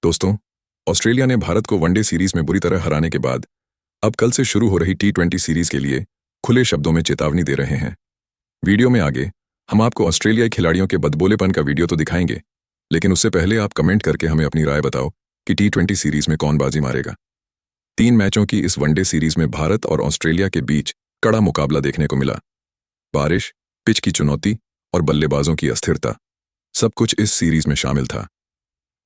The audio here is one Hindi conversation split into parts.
दोस्तों, ऑस्ट्रेलिया ने भारत को वनडे सीरीज में बुरी तरह हराने के बाद अब कल से शुरू हो रही टी20 सीरीज के लिए खुले शब्दों में चेतावनी दे रहे हैं। वीडियो में आगे हम आपको ऑस्ट्रेलियाई खिलाड़ियों के बदबोलेपन का वीडियो तो दिखाएंगे, लेकिन उससे पहले आप कमेंट करके हमें अपनी राय बताओ कि टी20 सीरीज में कौन बाजी मारेगा। 3 मैचों की इस वनडे सीरीज में भारत और ऑस्ट्रेलिया के बीच कड़ा मुकाबला देखने को मिला। बारिश, पिच की चुनौती और बल्लेबाजों की अस्थिरता, सब कुछ इस सीरीज में शामिल था।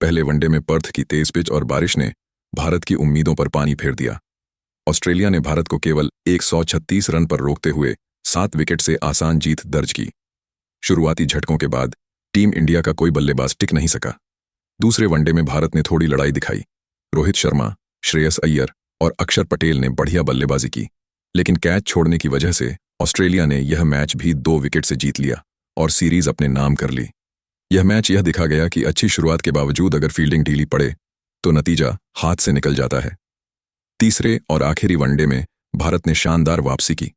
पहले वनडे में पर्थ की तेज पिच और बारिश ने भारत की उम्मीदों पर पानी फेर दिया। ऑस्ट्रेलिया ने भारत को केवल 136 रन पर रोकते हुए 7 विकेट से आसान जीत दर्ज की। शुरुआती झटकों के बाद टीम इंडिया का कोई बल्लेबाज टिक नहीं सका। दूसरे वनडे में भारत ने थोड़ी लड़ाई दिखाई। रोहित शर्मा, श्रेयस अय्यर और अक्षर पटेल ने बढ़िया बल्लेबाजी की, लेकिन कैच छोड़ने की वजह से ऑस्ट्रेलिया ने यह मैच भी 2 विकेट से जीत लिया और सीरीज अपने नाम कर ली। यह मैच यह दिखा गया कि अच्छी शुरुआत के बावजूद अगर फील्डिंग ढीली पड़े तो नतीजा हाथ से निकल जाता है। तीसरे और आखिरी वनडे में भारत ने शानदार वापसी की।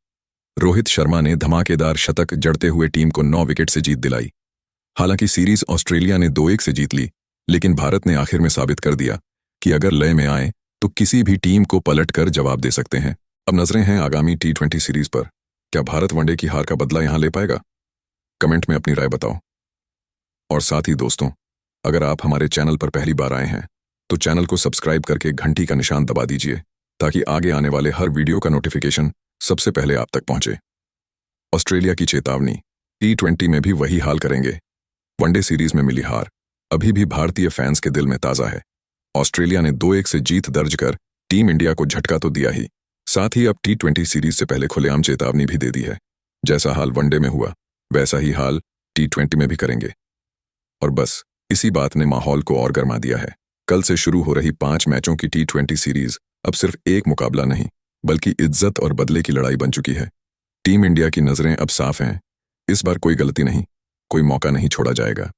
रोहित शर्मा ने धमाकेदार शतक जड़ते हुए टीम को 9 विकेट से जीत दिलाई। हालांकि सीरीज ऑस्ट्रेलिया ने 2-1 से जीत ली, लेकिन भारत ने आखिर में साबित कर दिया कि अगर लय में आए तो किसी भी टीम को पलट कर जवाब दे सकते हैं। अब नजरें हैं आगामी टी20 सीरीज पर। क्या भारत वनडे की हार का बदला यहां ले पाएगा? कमेंट में अपनी राय बताओ। और साथ ही दोस्तों, अगर आप हमारे चैनल पर पहली बार आए हैं तो चैनल को सब्सक्राइब करके घंटी का निशान दबा दीजिए, ताकि आगे आने वाले हर वीडियो का नोटिफिकेशन सबसे पहले आप तक पहुंचे। ऑस्ट्रेलिया की चेतावनी, टी20 में भी वही हाल करेंगे। वनडे सीरीज में मिली हार अभी भी भारतीय फैंस के दिल में ताज़ा है। ऑस्ट्रेलिया ने 2-1 से जीत दर्ज कर टीम इंडिया को झटका तो दिया ही, साथ ही अब टी20 सीरीज से पहले खुलेआम चेतावनी भी दे दी है। जैसा हाल वनडे में हुआ वैसा ही हाल टी20 में भी करेंगे। और बस इसी बात ने माहौल को और गर्मा दिया है। कल से शुरू हो रही 5 मैचों की टी20 सीरीज अब सिर्फ एक मुकाबला नहीं, बल्कि इज्जत और बदले की लड़ाई बन चुकी है। टीम इंडिया की नजरें अब साफ हैं। इस बार कोई गलती नहीं, कोई मौका नहीं छोड़ा जाएगा।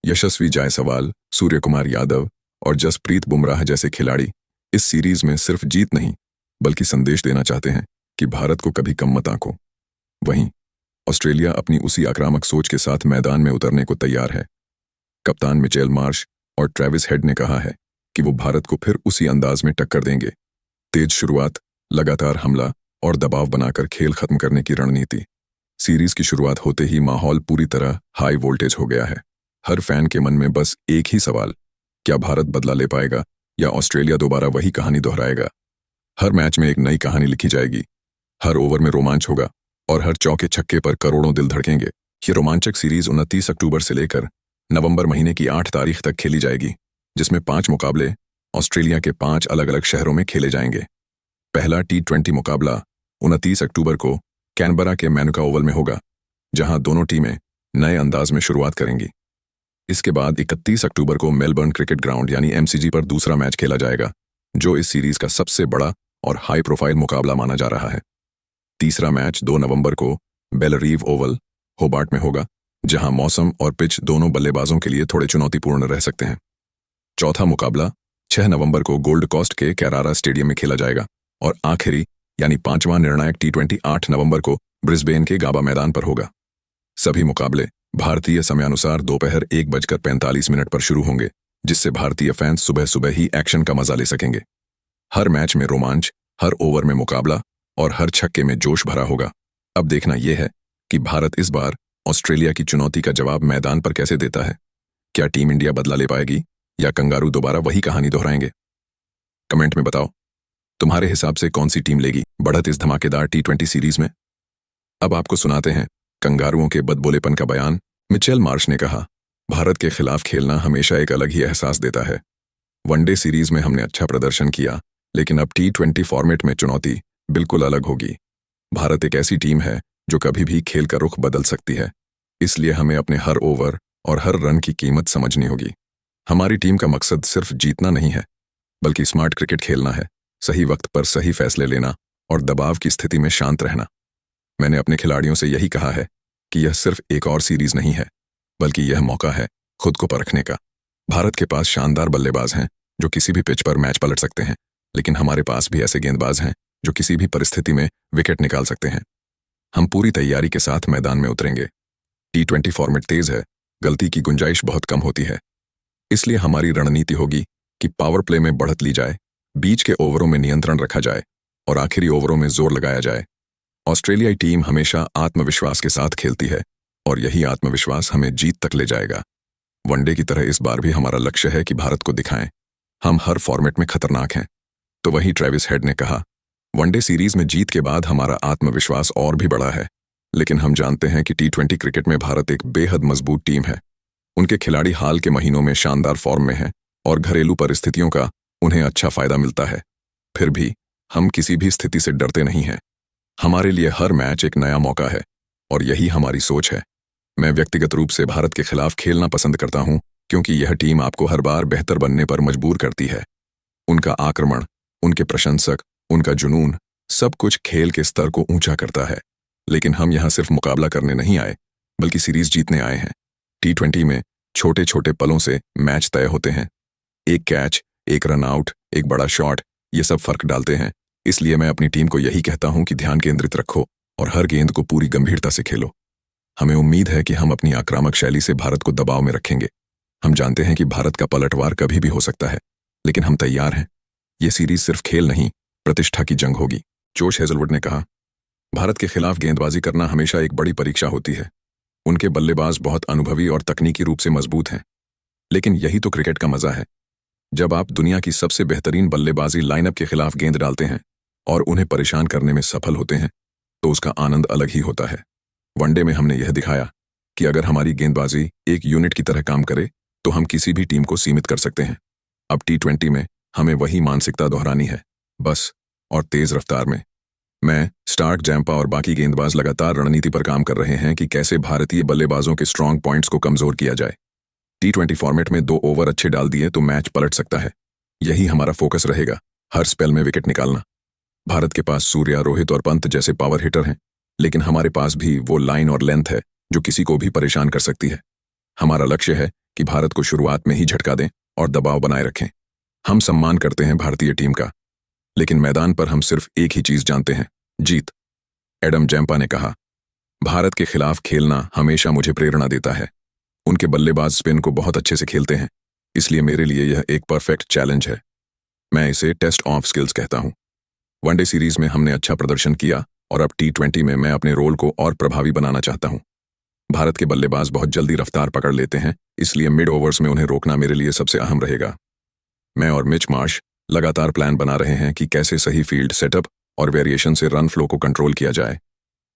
यशस्वी जायसवाल, सूर्य कुमार यादव और जसप्रीत बुमराह जैसे खिलाड़ी इस सीरीज में सिर्फ जीत नहीं, बल्कि संदेश देना चाहते हैं कि भारत को कभी कम मत आंको। वहीं ऑस्ट्रेलिया अपनी उसी आक्रामक सोच के साथ मैदान में उतरने को तैयार है। कप्तान मिचेल मार्श और ट्रेविस हेड ने कहा है कि वो भारत को फिर उसी अंदाज में टक्कर देंगे। तेज शुरुआत, लगातार हमला और दबाव बनाकर खेल खत्म करने की रणनीति। सीरीज की शुरुआत होते ही माहौल पूरी तरह हाई वोल्टेज हो गया है। हर फैन के मन में बस एक ही सवाल, क्या भारत बदला ले पाएगा या ऑस्ट्रेलिया दोबारा वही कहानी दोहराएगा? हर मैच में एक नई कहानी लिखी जाएगी। हर ओवर में रोमांच होगा और हर चौके छक्के पर करोड़ों दिल धड़केंगे। ये रोमांचक सीरीज 29 अक्टूबर से लेकर नवंबर महीने की 8 तारीख तक खेली जाएगी, जिसमें 5 मुकाबले ऑस्ट्रेलिया के 5 अलग अलग शहरों में खेले जाएंगे। पहला टी20 मुकाबला 29 अक्टूबर को कैनबरा के मैनुका ओवल में होगा, जहां दोनों टीमें नए अंदाज में शुरुआत करेंगी। इसके बाद 31 अक्टूबर को मेलबर्न क्रिकेट ग्राउंड यानी MCG पर दूसरा मैच खेला जाएगा, जो इस सीरीज का सबसे बड़ा और हाई प्रोफाइल मुकाबला माना जा रहा है। तीसरा मैच 2 नवंबर को बेलरीव ओवल, होबार्ट में होगा, जहां मौसम और पिच दोनों बल्लेबाजों के लिए थोड़े चुनौतीपूर्ण रह सकते हैं। चौथा मुकाबला 6 नवंबर को गोल्ड कोस्ट के कैरारा स्टेडियम में खेला जाएगा और आखिरी यानी 5वां निर्णायक टी20 8 नवंबर को ब्रिस्बेन के गाबा मैदान पर होगा। सभी मुकाबले भारतीय समयानुसार दोपहर 1:45 पर शुरू होंगे, जिससे भारतीय फैंस सुबह सुबह ही एक्शन का मजा ले सकेंगे। हर मैच में रोमांच, हर ओवर में मुकाबला और हर छक्के में जोश भरा होगा। अब देखना यह है कि भारत इस बार ऑस्ट्रेलिया की चुनौती का जवाब मैदान पर कैसे देता है। क्या टीम इंडिया बदला ले पाएगी या कंगारू दोबारा वही कहानी दोहराएंगे? कमेंट में बताओ, तुम्हारे हिसाब से कौन सी टीम लेगी बढ़त इस धमाकेदार टी20 सीरीज में? अब आपको सुनाते हैं कंगारुओं के बदबोलेपन का बयान। मिचेल मार्श ने कहा, भारत के खिलाफ खेलना हमेशा एक अलग ही एहसास देता है। वनडे सीरीज में हमने अच्छा प्रदर्शन किया, लेकिन अब टी20 फॉर्मेट में चुनौती बिल्कुल अलग होगी। भारत एक ऐसी टीम है जो कभी भी खेल का रुख बदल सकती है, इसलिए हमें अपने हर ओवर और हर रन की कीमत समझनी होगी। हमारी टीम का मकसद सिर्फ जीतना नहीं है, बल्कि स्मार्ट क्रिकेट खेलना है, सही वक्त पर सही फैसले लेना और दबाव की स्थिति में शांत रहना। मैंने अपने खिलाड़ियों से यही कहा है कि यह सिर्फ एक और सीरीज नहीं है, बल्कि यह मौका है खुद को परखने का। भारत के पास शानदार बल्लेबाज हैं जो किसी भी पिच पर मैच पलट सकते हैं, लेकिन हमारे पास भी ऐसे गेंदबाज हैं जो किसी भी परिस्थिति में विकेट निकाल सकते हैं। हम पूरी तैयारी के साथ मैदान में उतरेंगे। टी20 फॉर्मेट तेज है, गलती की गुंजाइश बहुत कम होती है, इसलिए हमारी रणनीति होगी कि पावर प्ले में बढ़त ली जाए, बीच के ओवरों में नियंत्रण रखा जाए और आखिरी ओवरों में जोर लगाया जाए। ऑस्ट्रेलियाई टीम हमेशा आत्मविश्वास के साथ खेलती है और यही आत्मविश्वास हमें जीत तक ले जाएगा। वनडे की तरह इस बार भी हमारा लक्ष्य है कि भारत को दिखाएं हम हर फॉर्मेट में खतरनाक हैं। तो वही ट्रेविस हेड ने कहा, वनडे सीरीज में जीत के बाद हमारा आत्मविश्वास और भी बढ़ा है, लेकिन हम जानते हैं कि T20 क्रिकेट में भारत एक बेहद मजबूत टीम है। उनके खिलाड़ी हाल के महीनों में शानदार फॉर्म में हैं और घरेलू परिस्थितियों का उन्हें अच्छा फायदा मिलता है। फिर भी हम किसी भी स्थिति से डरते नहीं हैं। हमारे लिए हर मैच एक नया मौका है और यही हमारी सोच है। मैं व्यक्तिगत रूप से भारत के खिलाफ खेलना पसंद करता हूं क्योंकि यह टीम आपको हर बार बेहतर बनने पर मजबूर करती है। उनका आक्रमण, उनके प्रशंसक, उनका जुनून, सब कुछ खेल के स्तर को ऊंचा करता है। लेकिन हम यहां सिर्फ मुकाबला करने नहीं आए, बल्कि सीरीज जीतने आए हैं। T20 में छोटे छोटे पलों से मैच तय होते हैं। एक कैच, एक रन आउट, एक बड़ा शॉट, ये सब फर्क डालते हैं। इसलिए मैं अपनी टीम को यही कहता हूं कि ध्यान केंद्रित रखो और हर गेंद को पूरी गंभीरता से खेलो। हमें उम्मीद है कि हम अपनी आक्रामक शैली से भारत को दबाव में रखेंगे। हम जानते हैं कि भारत का पलटवार कभी भी हो सकता है, लेकिन हम तैयार हैं। ये सीरीज सिर्फ खेल नहीं, प्रतिष्ठा की जंग होगी। जोश हेजलवुड ने कहा, भारत के खिलाफ गेंदबाजी करना हमेशा एक बड़ी परीक्षा होती है। उनके बल्लेबाज बहुत अनुभवी और तकनीकी रूप से मजबूत हैं। लेकिन यही तो क्रिकेट का मजा है। जब आप दुनिया की सबसे बेहतरीन बल्लेबाजी लाइनअप के खिलाफ गेंद डालते हैं और उन्हें परेशान करने में सफल होते हैं, तो उसका आनंद अलग ही होता है। वनडे में हमने यह दिखाया कि अगर हमारी गेंदबाजी एक यूनिट की तरह काम करे तो हम किसी भी टीम को सीमित कर सकते हैं। अब T20 में हमें वही मानसिकता दोहरानी है, बस और तेज रफ्तार में। मैं, स्टार्क, जैम्पा और बाकी गेंदबाज लगातार रणनीति पर काम कर रहे हैं कि कैसे भारतीय बल्लेबाजों के स्ट्रांग पॉइंट्स को कमजोर किया जाए। T20 फॉर्मेट में 2 ओवर अच्छे डाल दिए तो मैच पलट सकता है। यही हमारा फोकस रहेगा, हर स्पेल में विकेट निकालना। भारत के पास सूर्या, रोहित और पंत जैसे पावर हिटर हैं, लेकिन हमारे पास भी वो लाइन और लेंथ है जो किसी को भी परेशान कर सकती है। हमारा लक्ष्य है कि भारत को शुरुआत में ही झटका दें और दबाव बनाए रखें। हम सम्मान करते हैं भारतीय टीम का, लेकिन मैदान पर हम सिर्फ एक ही चीज जानते हैं, जीत। एडम जैम्पा ने कहा, भारत के खिलाफ खेलना हमेशा मुझे प्रेरणा देता है। उनके बल्लेबाज स्पिन को बहुत अच्छे से खेलते हैं, इसलिए मेरे लिए यह एक परफेक्ट चैलेंज है। मैं इसे टेस्ट ऑफ स्किल्स कहता हूं। वनडे सीरीज में हमने अच्छा प्रदर्शन किया और अब T20 में मैं अपने रोल को और प्रभावी बनाना चाहता हूं। भारत के बल्लेबाज बहुत जल्दी रफ्तार पकड़ लेते हैं, इसलिए मिड ओवर्स में उन्हें रोकना मेरे लिए सबसे अहम रहेगा। मैं और मिच मार्श लगातार प्लान बना रहे हैं कि कैसे सही फील्ड सेटअप और वेरिएशन से रन फ्लो को कंट्रोल किया जाए।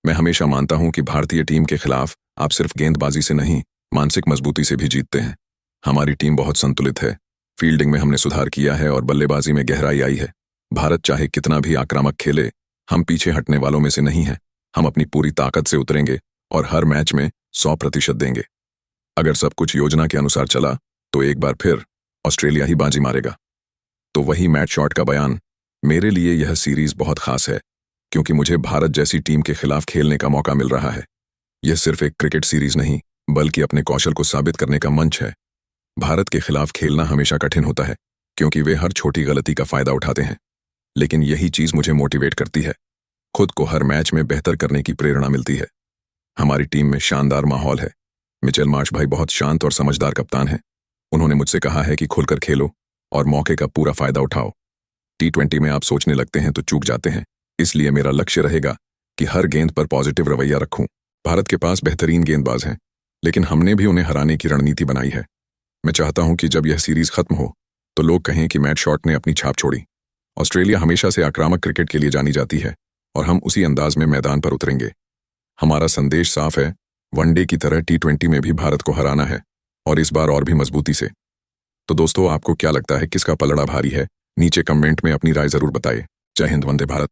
मैं हमेशा मानता हूं कि भारतीय टीम के खिलाफ आप सिर्फ गेंदबाजी से नहीं, मानसिक मजबूती से भी जीतते हैं। हमारी टीम बहुत संतुलित है। फील्डिंग में हमने सुधार किया है और बल्लेबाजी में गहराई आई है। भारत चाहे कितना भी आक्रामक खेले, हम पीछे हटने वालों में से नहीं हैं। हम अपनी पूरी ताकत से उतरेंगे और हर मैच में 100% देंगे। अगर सब कुछ योजना के अनुसार चला तो एक बार फिर ऑस्ट्रेलिया ही बाजी मारेगा। तो वही मैट शॉट का बयान, मेरे लिए यह सीरीज बहुत खास है क्योंकि मुझे भारत जैसी टीम के खिलाफ खेलने का मौका मिल रहा है। यह सिर्फ एक क्रिकेट सीरीज नहीं, बल्कि अपने कौशल को साबित करने का मंच है। भारत के खिलाफ खेलना हमेशा कठिन होता है क्योंकि वे हर छोटी गलती का फायदा उठाते हैं, लेकिन यही चीज मुझे मोटिवेट करती है। खुद को हर मैच में बेहतर करने की प्रेरणा मिलती है। हमारी टीम में शानदार माहौल है। मिचेल मार्श भाई बहुत शांत और समझदार कप्तान हैं। उन्होंने मुझसे कहा है कि खुलकर खेलो और मौके का पूरा फायदा उठाओ। T20 में आप सोचने लगते हैं तो चूक जाते हैं, इसलिए मेरा लक्ष्य रहेगा कि हर गेंद पर पॉजिटिव रवैया रखूं। भारत के पास बेहतरीन गेंदबाज हैं, लेकिन हमने भी उन्हें हराने की रणनीति बनाई है। मैं चाहता हूं कि जब यह सीरीज खत्म हो तो लोग कहें कि मैट शॉट ने अपनी छाप छोड़ी। ऑस्ट्रेलिया हमेशा से आक्रामक क्रिकेट के लिए जानी जाती है और हम उसी अंदाज में मैदान पर उतरेंगे। हमारा संदेश साफ है, वनडे की तरह T20 में भी भारत को हराना है और इस बार और भी मजबूती से। तो दोस्तों, आपको क्या लगता है, किसका पलड़ा भारी है? नीचे कमेंट में अपनी राय जरूर बताएं। जय हिंद, वंदे भारत।